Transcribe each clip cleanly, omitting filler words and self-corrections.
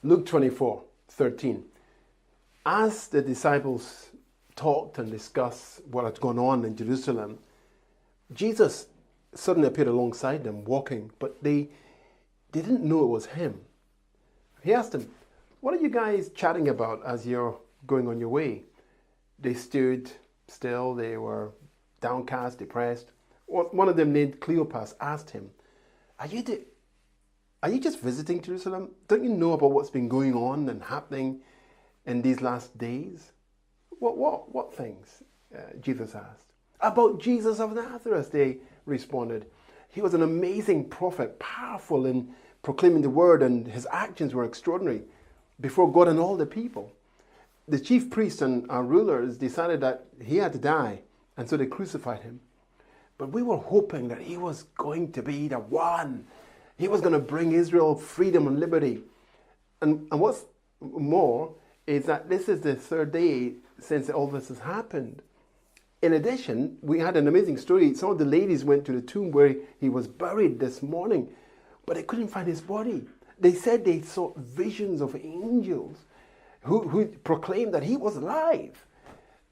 Luke 24:13. As the disciples talked and discussed what had gone on in Jerusalem, Jesus suddenly appeared alongside them, walking, but they didn't know it was him. He asked them, "What are you guys chatting about as you're going on your way?" They stood still. They were downcast, depressed. One of them, named Cleopas, asked him, Are you just visiting Jerusalem? Don't you know about what's been going on and happening in these last days? What things? Jesus asked. About Jesus of Nazareth, they responded. He was an amazing prophet, powerful in proclaiming the word, and his actions were extraordinary before God and all the people. The chief priests and our rulers decided that he had to die, and so they crucified him. But we were hoping that he was going to be the one. He was going to bring Israel freedom and liberty. And what's more is that this is the third day since all this has happened. In addition, we had an amazing story. Some of the ladies went to the tomb where he was buried this morning, but they couldn't find his body. They said they saw visions of angels who proclaimed that he was alive.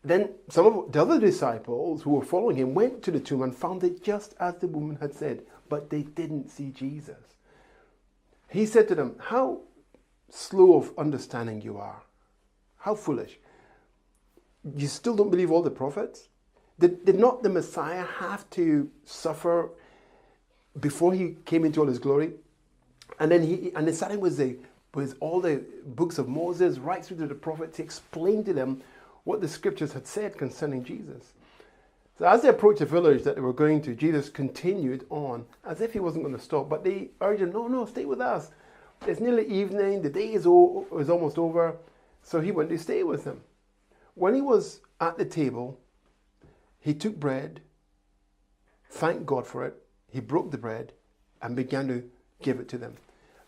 Then some of the other disciples who were following him went to the tomb and found it just as the woman had said, but they didn't see Jesus. He said to them, "How slow of understanding you are. How foolish. You still don't believe all the prophets? Did not the Messiah have to suffer before he came into all his glory?" And then they started with all the books of Moses, right through to the prophets, to explain to them what the scriptures had said concerning Jesus. So as they approached the village that they were going to, Jesus continued on as if he wasn't going to stop. But they urged him, no, stay with us. It's nearly evening. The day is almost over. So he went to stay with them. When he was at the table, he took bread, thanked God for it. He broke the bread and began to give it to them.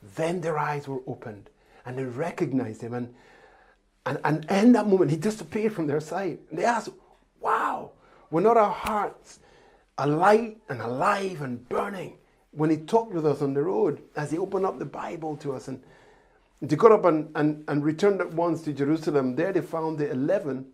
Then their eyes were opened and they recognized him. And in that moment, he disappeared from their sight. And they asked, "Wow, were not our hearts alight and alive and burning when he talked with us on the road, as he opened up the Bible to us?" And they got up and returned at once to Jerusalem. There they found the 11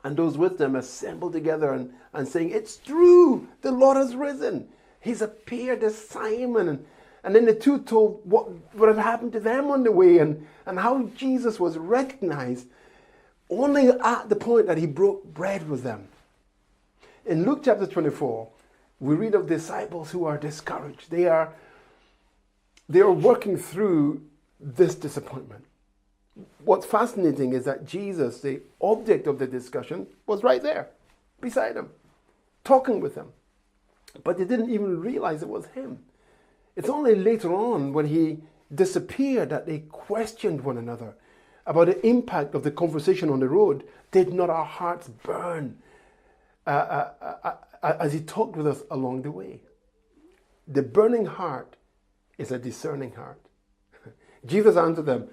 and those with them assembled together and saying, "It's true, the Lord has risen. He's appeared to Simon." And then the two told what had happened to them on the way and how Jesus was recognized only at the point that he broke bread with them. In Luke chapter 24, we read of disciples who are discouraged. They are working through this disappointment. What's fascinating is that Jesus, the object of the discussion, was right there, beside them, talking with them. But they didn't even realize it was him. It's only later on when he disappeared that they questioned one another about the impact of the conversation on the road. Did not our hearts burn as he talked with us along the way? The burning heart is a discerning heart. Jesus answered them.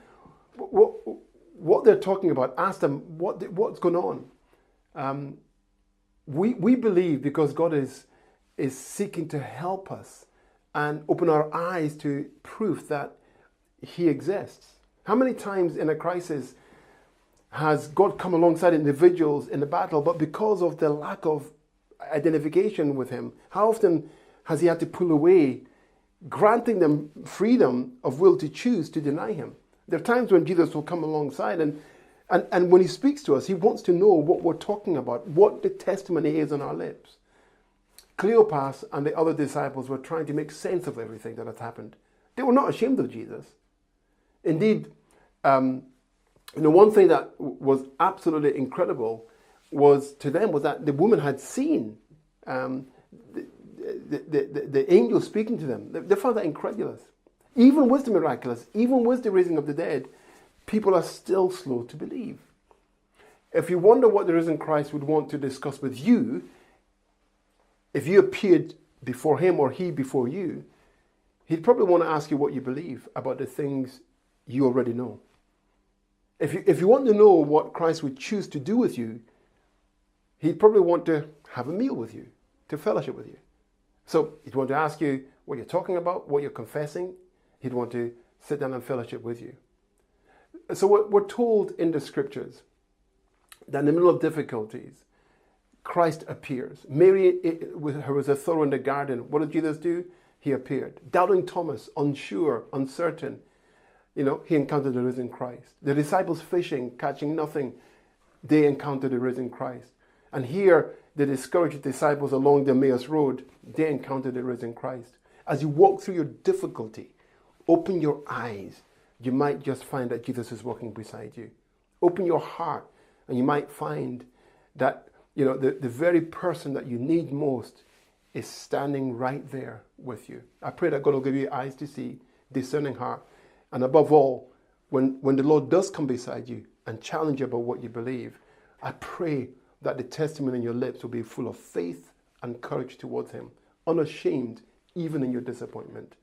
What they're talking about, asked them what's going on. We believe because God is seeking to help us and open our eyes to proof that he exists. How many times in a crisis has God come alongside individuals in the battle, but because of the lack of identification with him, how often has he had to pull away, granting them freedom of will to choose to deny him? There are times when Jesus will come alongside and when he speaks to us, he wants to know what we're talking about, what the testimony is on our lips. Cleopas and the other disciples were trying to make sense of everything that had happened. They were not ashamed of Jesus. Indeed, one thing that was absolutely incredible was that the woman had seen the angel speaking to them. They found that incredulous. Even with the miraculous, even with the raising of the dead, people are still slow to believe. If you wonder what the risen Christ would want to discuss with you, if you appeared before him or he before you, he'd probably want to ask you what you believe about the things you already know. If you want to know what Christ would choose to do with you, he'd probably want to have a meal with you, to fellowship with you. So he'd want to ask you what you're talking about, what you're confessing. He'd want to sit down and fellowship with you. So we're told in the scriptures that in the middle of difficulties, Christ appears. Mary was a thorn in the garden. What did Jesus do? He appeared. Doubting Thomas, unsure, uncertain, he encountered the risen Christ. The disciples fishing, catching nothing, they encountered the risen Christ. And here, the discouraged disciples along the Emmaus road, they encountered the risen Christ. As you walk through your difficulty, open your eyes. You might just find that Jesus is walking beside you. Open your heart, and you might find that the very person that you need most is standing right there with you. I pray that God will give you eyes to see, discerning heart, and above all, when the Lord does come beside you and challenge you about what you believe, I pray that the testimony in your lips will be full of faith and courage towards Him, unashamed even in your disappointment.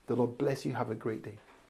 The Lord bless you. Have a great day.